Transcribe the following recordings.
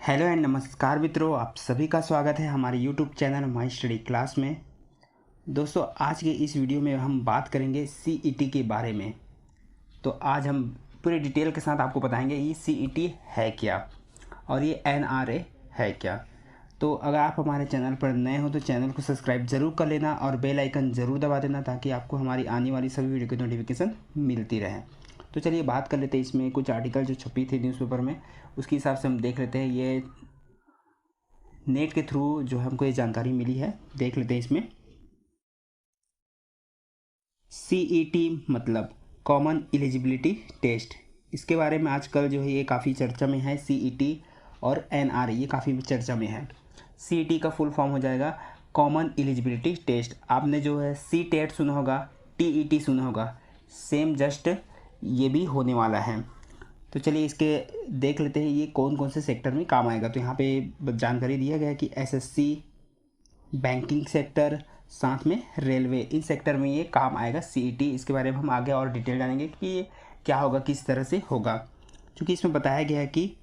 Hello and नमस्कार मित्रों, आप सभी का स्वागत है हमारे YouTube channel my study class में। दोस्तों, आज के इस वीडियो में हम बात करेंगे सीईटी के बारे में। तो आज हम पूरे डिटेल के साथ आपको बताएंगे ये सीईटी है क्या और ये एनआरए है क्या। तो अगर आप हमारे चैनल पर नए हो तो चैनल को सब्सक्राइब ज़रूर कर लेना और बेल आइकन ज़रूर दबा देना ताकि आपको हमारी आने वाली सभी वीडियो की नोटिफिकेशन मिलती रहे। तो चलिए बात कर लेते हैं। इसमें कुछ आर्टिकल जो छपी थी न्यूज़पेपर में उसके हिसाब से हम देख लेते हैं। ये नेट के थ्रू जो हमको ये जानकारी मिली है, देख लेते हैं इसमें। सीईटी मतलब कॉमन एलिजिबिलिटी टेस्ट, इसके बारे में आजकल जो है ये काफ़ी चर्चा में है। सीईटी और एनआरए ये काफ़ी चर्चा में है। सीईटी का फुल फॉर्म हो जाएगा कॉमन एलिजिबिलिटी टेस्ट। आपने जो है सी टेट सुना होगा, टीईटी सुना होगा, सेम जस्ट ये भी होने वाला है। तो चलिए इसके देख लेते हैं ये कौन कौन से सेक्टर में काम आएगा। तो यहाँ पे जानकारी दिया गया है कि एसएससी, बैंकिंग सेक्टर, साथ में रेलवे, इन सेक्टर में ये काम आएगा सीईटी। इसके बारे में हम आगे और डिटेल जानेंगे कि ये क्या होगा, किस तरह से होगा। क्योंकि इसमें बताया गया है कि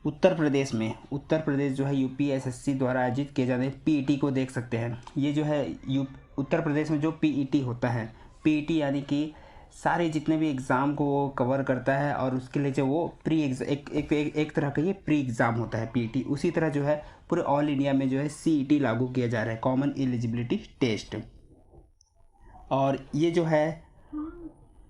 उत्तर प्रदेश जो है यूपी एसएससी द्वारा आयोजित किए जाने पीईटी को देख सकते हैं। ये जो है उत्तर प्रदेश में जो पीईटी होता है, पीईटी यानी कि सारे जितने भी एग्ज़ाम को वो कवर करता है और उसके लिए जो वो प्री एग्ज़ाम एक तरह का ये प्री एग्ज़ाम होता है पीईटी। उसी तरह जो है पूरे ऑल इंडिया में जो है सीईटी लागू किया जा रहा है, कॉमन एलिजिबिलिटी टेस्ट। और ये जो है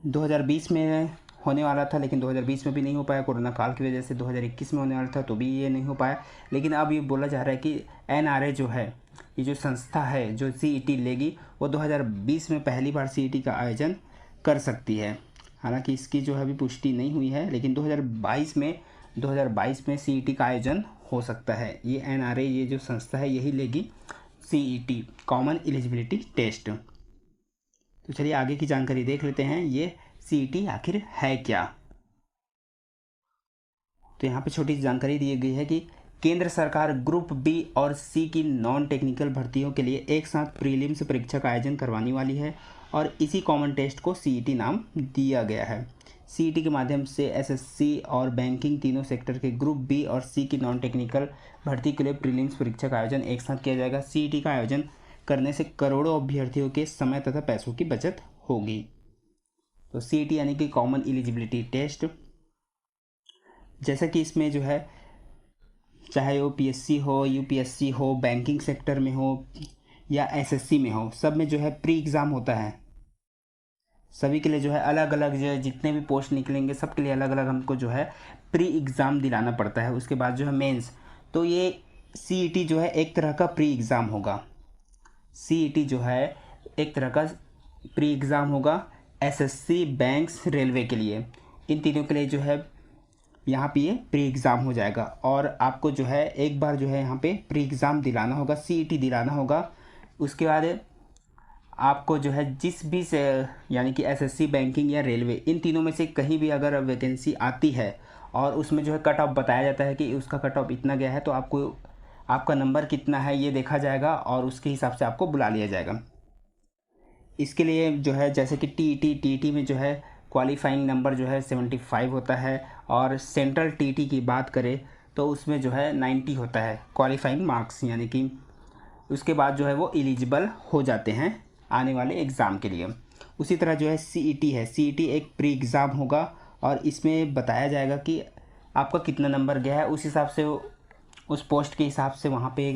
2020 में होने वाला था, लेकिन 2020 में भी नहीं हो पाया कोरोना काल की वजह से। 2021 में होने वाला था तो भी ये नहीं हो पाया। लेकिन अब ये बोला जा रहा है कि एनआरए जो है, ये जो संस्था है जो सीईटी लेगी, वो 2020 में पहली बार सीईटी का आयोजन कर सकती है। हालांकि इसकी जो है अभी पुष्टि नहीं हुई है, लेकिन 2022 में सीईटी का आयोजन हो सकता है। ये एनआरए, ये जो संस्था है, यही लेगी सीईटी, कॉमन एलिजिबिलिटी टेस्ट। तो चलिए आगे की जानकारी देख लेते हैं, ये सीईटी आखिर है क्या। तो यहाँ पे छोटी सी जानकारी दी गई है कि केंद्र सरकार ग्रुप बी और सी की नॉन टेक्निकल भर्तियों के लिए एक साथ प्रीलिम्स परीक्षा का आयोजन करवाने वाली है और इसी कॉमन टेस्ट को सीईटी नाम दिया गया है। सीईटी के माध्यम से एसएससी और बैंकिंग तीनों सेक्टर के ग्रुप बी और सी की नॉन टेक्निकल भर्ती के लिए प्रीलिम्स परीक्षा का आयोजन एक साथ किया जाएगा। सीईटी का आयोजन करने से करोड़ों अभ्यर्थियों के समय तथा पैसों की बचत होगी। तो सीईटी यानी कि कॉमन एलिजिबिलिटी टेस्ट, जैसा कि इसमें जो है चाहे वो पीएससी हो, यूपीएससी हो, बैंकिंग सेक्टर में हो या एसएससी में हो, सब में जो है प्री एग्ज़ाम होता है। सभी के लिए जो है अलग अलग जो है जितने भी पोस्ट निकलेंगे सबके लिए अलग अलग हमको जो है प्री एग्ज़ाम दिलाना पड़ता है। उसके बाद जो है मेंस। तो ये सीईटी जो है एक तरह का प्री एग्ज़ाम होगा। सीईटी जो है एक तरह का प्री एग्ज़ाम होगा एसएससी, बैंक्स, रेलवे के लिए। इन तीनों के लिए जो है यहाँ पे ये प्री एग्ज़ाम हो जाएगा और आपको जो है एक बार जो है यहाँ पे प्री एग्ज़ाम दिलाना होगा, सीईटी दिलाना होगा। उसके बाद आपको जो है जिस भी से यानी कि एसएससी, बैंकिंग या रेलवे, इन तीनों में से कहीं भी अगर वैकेंसी आती है और उसमें जो है कट ऑफ बताया जाता है कि उसका कट ऑफ इतना गया है, तो आपको आपका नंबर कितना है ये देखा जाएगा और उसके हिसाब से आपको बुला लिया जाएगा। इसके लिए जो है जैसे कि टीईटी में जो है क्वालिफाइंग नंबर जो है 75 होता है और सेंट्रल टीईटी की बात करें तो उसमें जो है 90 होता है क्वालिफाइंग मार्क्स, यानी कि उसके बाद जो है वो एलिजिबल हो जाते हैं आने वाले एग्ज़ाम के लिए। उसी तरह जो है सीईटी है, सीईटी एक प्री एग्ज़ाम होगा और इसमें बताया जाएगा कि आपका कितना नंबर गया है। उस हिसाब से उस पोस्ट के हिसाब से वहाँ पे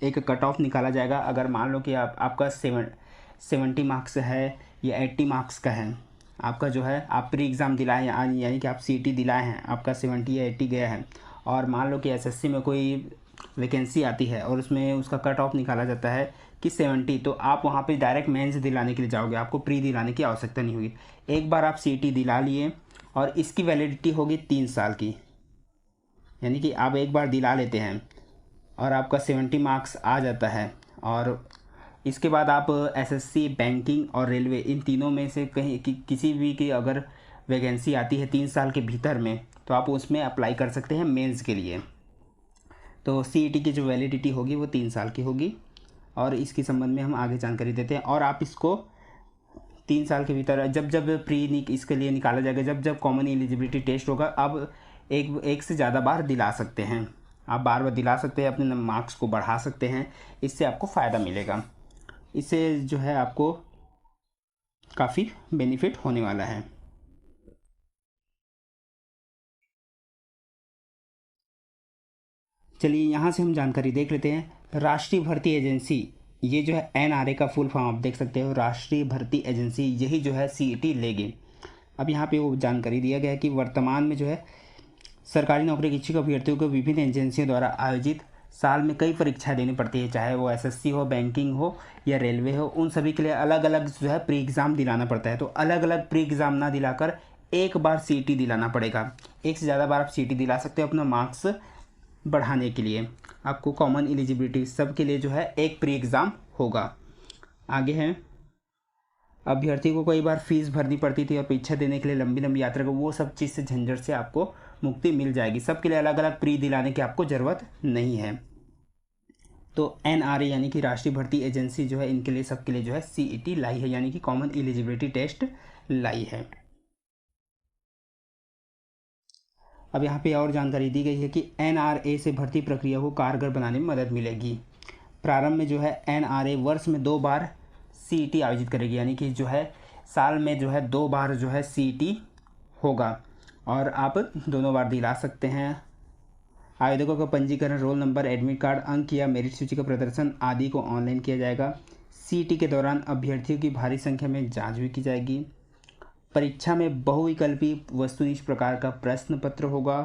एक कट ऑफ निकाला जाएगा। अगर मान लो कि आपका 70 मार्क्स है या 80 मार्क्स का है, आपका जो है आप प्री एग्ज़ाम दिलाए यानी कि आप सीईटी दिलाए हैं, आपका 70 या 80 गया है और मान लो कि एसएससी में कोई वैकेंसी आती है और उसमें उसका कट ऑफ निकाला जाता है कि 70, तो आप वहाँ पे डायरेक्ट मेंस दिलाने के लिए जाओगे, आपको प्री दिलाने की आवश्यकता नहीं होगी। एक बार आप सीईटी दिला लिए और इसकी वैलिडिटी होगी 3 साल की, यानी कि आप एक बार दिला लेते हैं और आपका 70 मार्क्स आ जाता है और इसके बाद आप एसएससी, बैंकिंग और रेलवे, इन तीनों में से कहीं किसी भी की अगर वैकेंसी आती है 3 साल के भीतर में, तो आप उसमें अप्लाई कर सकते हैं मेंस के लिए। तो सीईटी की जो वैलिडिटी होगी वो 3 साल की होगी और इसके संबंध में हम आगे जानकारी देते हैं। और आप इसको 3 साल के भीतर जब जब प्री इसके लिए निकाला जाएगा, जब जब कॉमन एलिजिबिलिटी टेस्ट होगा, अब एक से ज़्यादा बार दिला सकते हैं। आप बार बार दिला सकते हैं, अपने मार्क्स को बढ़ा सकते हैं, इससे आपको फ़ायदा मिलेगा। इससे जो है आपको काफ़ी बेनिफिट होने वाला है। चलिए यहाँ से हम जानकारी देख लेते हैं। राष्ट्रीय भर्ती एजेंसी, ये जो है एनआरए का फुल फॉर्म आप देख सकते हो, राष्ट्रीय भर्ती एजेंसी, यही जो है सीईटी लेगी। अब यहाँ पे वो जानकारी दिया गया है कि वर्तमान में जो है सरकारी नौकरी के इच्छुक अभ्यर्थियों को विभिन्न एजेंसियों द्वारा आयोजित साल में कई परीक्षाएं देनी पड़ती है, चाहे वो एसएससी हो, बैंकिंग हो या रेलवे हो। उन सभी के लिए अलग अलग जो है प्री एग्ज़ाम दिलाना पड़ता है। तो अलग अलग प्री एग्ज़ाम ना दिलाकर एक बार सीईटी दिलाना पड़ेगा। एक से ज़्यादा बार आप सीईटी दिला सकते हो अपना मार्क्स बढ़ाने के लिए। आपको कॉमन एलिजिबिलिटी सबके लिए जो है एक प्री एग्ज़ाम होगा। आगे है, अभ्यर्थी को कई बार फीस भरनी पड़ती थी और परीक्षा देने के लिए लंबी लंबी यात्रा को, वो सब चीज़ से झंझट से आपको मुक्ति मिल जाएगी। सबके लिए अलग अलग प्री दिलाने की आपको ज़रूरत नहीं है। तो एनआरए यानी कि राष्ट्रीय भर्ती एजेंसी जो है इनके लिए सबके लिए जो है सीईटी लाई है, यानी कि कॉमन एलिजिबिलिटी टेस्ट लाई है। अब यहाँ पे और जानकारी दी गई है कि एनआरए से भर्ती प्रक्रिया को कारगर बनाने में मदद मिलेगी। प्रारंभ में जो है एनआरए वर्ष में 2 बार सीईटी आयोजित करेगी, यानी कि जो है साल में जो है 2 बार जो है सीईटी होगा और आप दोनों बार दिला सकते हैं। आवेदकों का पंजीकरण, रोल नंबर, एडमिट कार्ड, अंक या मेरिट सूची का प्रदर्शन आदि को ऑनलाइन किया जाएगा। सीईटी के दौरान अभ्यर्थियों की भारी संख्या में जांच भी की जाएगी। परीक्षा में बहुविकल्पी वस्तुनिष्ठ प्रकार का प्रश्न पत्र होगा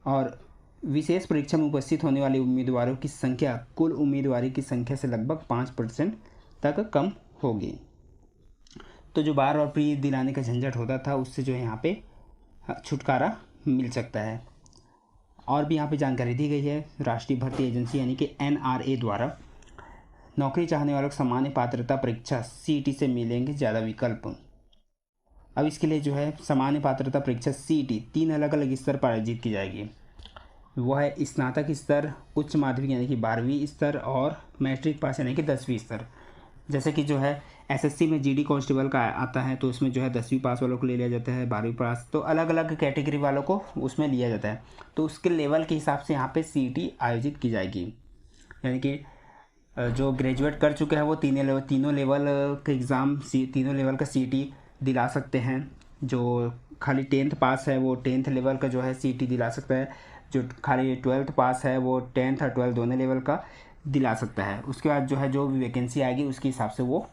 और विशेष परीक्षा में उपस्थित होने वाले उम्मीदवारों की संख्या कुल उम्मीदवारी की संख्या से लगभग 5% तक कम होगी। तो जो बार बार प्री दिलाने का झंझट होता था उससे जो है यहाँ पे छुटकारा मिल सकता है। और भी यहाँ पे जानकारी दी गई है, राष्ट्रीय भर्ती एजेंसी यानी कि एनआरए द्वारा नौकरी चाहने वालों को सामान्य पात्रता परीक्षा सीईटी से मिलेंगे ज़्यादा विकल्प। अब इसके लिए जो है सामान्य पात्रता परीक्षा सीईटी 3 अलग अलग स्तर पर आयोजित की जाएगी। वह है स्नातक स्तर, उच्च माध्यमिक यानी कि 12वीं स्तर और मैट्रिक पास यानी कि 10वीं स्तर। जैसे कि जो है एसएससी में जीडी कांस्टेबल का आता है तो उसमें जो है 10वीं पास वालों को ले लिया जाता है, 12वीं पास, तो अलग अलग कैटेगरी वालों को उसमें लिया जाता है। तो उसके लेवल के हिसाब से यहाँ पे सीईटी आयोजित की जाएगी। यानी कि जो ग्रेजुएट कर चुके हैं वो तीनों लेवल के एग्ज़ाम तीनों लेवल का सीईटी दिला सकते हैं। जो खाली 10th पास है वो 10th लेवल का जो है सीईटी दिला सकता है। जो खाली 12th पास है वो 10th और 12th दोनों लेवल का दिला सकता है। उसके बाद जो है जो भी वैकेंसी आएगी उसके हिसाब से वो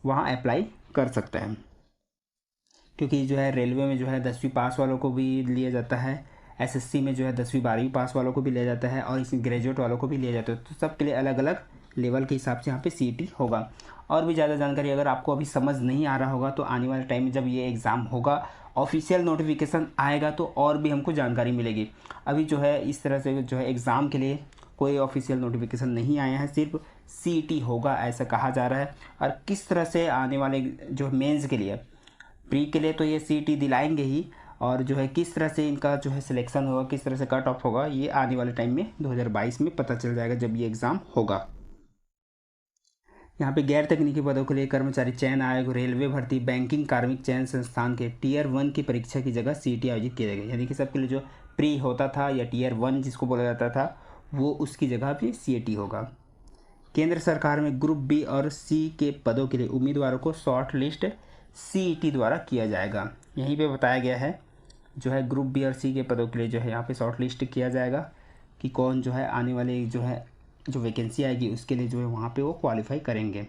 वहाँ अप्लाई कर सकता है। क्योंकि जो है रेलवे में जो है 10वीं पास वालों को भी लिया जाता है, एसएससी में जो है 10वीं 12वीं पास वालों को भी लिया जाता है और इसमें ग्रेजुएट वालों को भी लिया जाता है। तो सबके लिए अलग अलग लेवल के हिसाब से यहाँ पे सीईटी होगा। और भी ज़्यादा जानकारी अगर आपको अभी समझ नहीं आ रहा होगा तो आने वाले टाइम में जब ये एग्ज़ाम होगा, ऑफिशियल नोटिफिकेशन आएगा तो और भी हमको जानकारी मिलेगी। अभी जो है इस तरह से जो है एग्ज़ाम के लिए कोई ऑफिशियल नोटिफिकेशन नहीं आया है, सिर्फ सीईटी होगा ऐसा कहा जा रहा है। और किस तरह से आने वाले जो मेंस के लिए, प्री के लिए तो ये सीईटी दिलाएंगे ही, और जो है किस तरह से इनका जो है सिलेक्शन होगा, किस तरह से कट ऑफ होगा, ये आने वाले टाइम में 2022 में पता चल जाएगा जब ये एग्ज़ाम होगा। यहाँ पे गैर तकनीकी पदों के लिए कर्मचारी चयन आयोग, रेलवे भर्ती, बैंकिंग, कार्मिक चयन संस्थान के टियर 1 की परीक्षा की जगह सीईटी आयोजित किया जाएगा। यानी कि सबके लिए जो प्री होता था या टियर 1 जिसको बोला जाता था वो उसकी जगह पे सीईटी होगा। केंद्र सरकार में ग्रुप बी और सी के पदों के लिए उम्मीदवारों को शॉर्ट लिस्ट सीईटी द्वारा किया जाएगा। यहीं पे बताया गया है जो है ग्रुप बी और सी के पदों के लिए जो है यहाँ पे शॉर्ट लिस्ट किया जाएगा कि कौन जो है आने वाले जो है जो वैकेंसी आएगी उसके लिए जो है वहाँ पे वो क्वालिफाई करेंगे।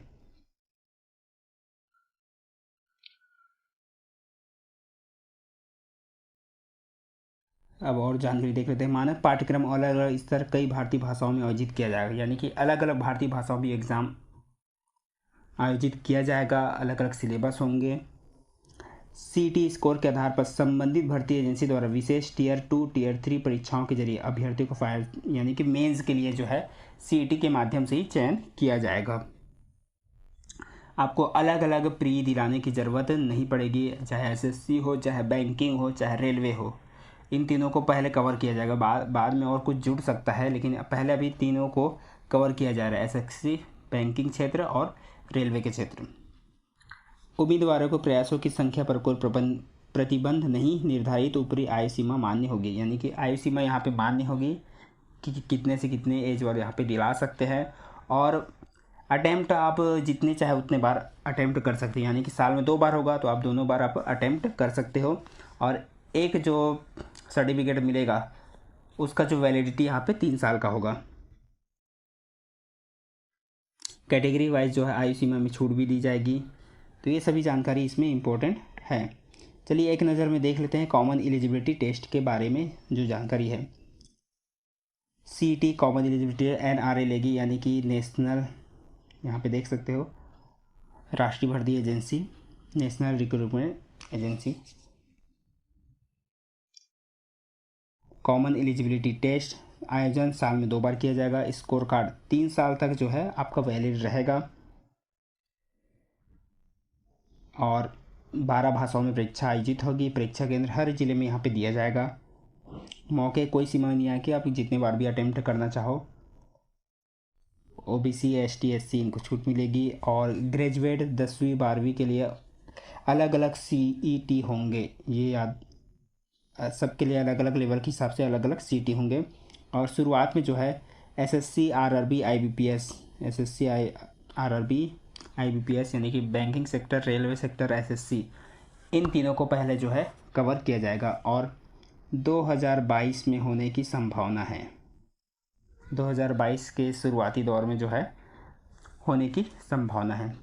अब और जानकारी देख लेते हैं। मानक पाठ्यक्रम अलग अलग स्तर कई भारतीय भाषाओं में आयोजित किया जाएगा। यानी कि अलग अलग भारतीय भाषाओं में एग्ज़ाम आयोजित किया जाएगा, अलग अलग सिलेबस होंगे। सीईटी स्कोर के आधार पर संबंधित भर्ती एजेंसी द्वारा विशेष टियर 2 टियर 3 परीक्षाओं के जरिए अभ्यर्थियों को फाइल यानी कि मेंस के लिए जो है सीईटी के माध्यम से ही चयन किया जाएगा। आपको अलग अलग प्री दिलाने की ज़रूरत नहीं पड़ेगी, चाहे एसएससी हो, चाहे बैंकिंग हो, चाहे रेलवे हो। इन तीनों को पहले कवर किया जाएगा, बाद में और कुछ जुड़ सकता है, लेकिन पहले अभी तीनों को कवर किया जा रहा है, एसएससी, बैंकिंग क्षेत्र और रेलवे के क्षेत्र। उम्मीदवारों को प्रयासों की संख्या पर कुल प्रतिबंध नहीं, निर्धारित ऊपरी आयु सीमा मान्य होगी। यानी कि आयु सीमा यहाँ पे मान्य होगी कि कितने से कितने एज वाले यहाँ पे दिला सकते हैं। और अटैम्प्ट आप जितने चाहे उतने बार अटैम्प्ट कर सकते हैं, यानी कि साल में 2 बार होगा तो आप दोनों बार आप अटैम्प्ट कर सकते हो। और एक जो सर्टिफिकेट मिलेगा उसका जो वैलिडिटी यहाँ पे 3 साल का होगा। कैटेगरी वाइज जो है आयु सीमा में छूट भी दी जाएगी। तो ये सभी जानकारी इसमें इम्पोर्टेंट है। चलिए एक नज़र में देख लेते हैं कॉमन एलिजिबिलिटी टेस्ट के बारे में जो जानकारी है। CET कॉमन एलिजिबिलिटी NRA लेगी, यानी कि नेशनल, यहाँ पे देख सकते हो, राष्ट्रीय भर्ती agency, national recruitment agency. Common eligibility test आयोजन साल में 2 बार किया जाएगा। स्कोर कार्ड 3 साल तक जो है आपका वैलिड रहेगा और 12 भाषाओं में परीक्षा आयोजित होगी। परीक्षा केंद्र हर जिले में यहाँ पे दिया जाएगा। मौके कोई सीमा नहीं है कि आप जितने बार भी अटेम्प्ट करना चाहो। OBC ST SC इनको छूट मिलेगी। और ग्रेजुएट 10वीं 12वीं के लिए अलग अलग CET होंगे, ये याद, सबके लिए अलग अलग लेवल के हिसाब से अलग अलग CET होंगे। और शुरुआत में जो है SSC RRB IBPS, SSC RRB IBPS यानी कि banking sector, railway sector, SSC, इन तीनों को पहले जो है कवर किया जाएगा और 2022 में होने की संभावना है। 2022 के शुरुआती दौर में जो है होने की संभावना है।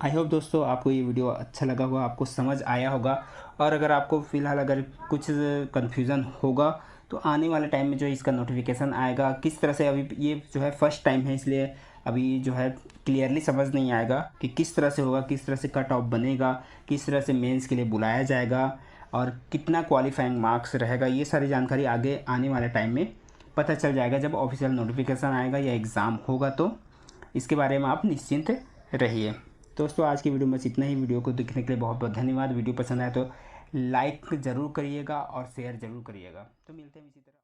आई होप दोस्तों आपको ये वीडियो अच्छा लगा होगा, आपको समझ आया होगा। और अगर आपको फ़िलहाल अगर कुछ कन्फ्यूज़न होगा तो आने वाले टाइम में जो इसका नोटिफिकेशन आएगा किस तरह से, अभी ये जो है फर्स्ट टाइम है इसलिए अभी जो है क्लियरली समझ नहीं आएगा कि किस तरह से होगा, किस तरह से कट ऑफ बनेगा, किस तरह से मेंस के लिए बुलाया जाएगा और कितना क्वालिफाइंग मार्क्स रहेगा। ये सारी जानकारी आगे आने वाले टाइम में पता चल जाएगा जब ऑफिशियल नोटिफिकेशन आएगा या एग्ज़ाम होगा। तो इसके बारे में आप निश्चिंत रहिए। दोस्तों आज की वीडियो में बस इतना ही। वीडियो को देखने के लिए बहुत बहुत धन्यवाद। वीडियो पसंद आए तो लाइक ज़रूर करिएगा और शेयर ज़रूर करिएगा। तो मिलते हैं इसी तरह।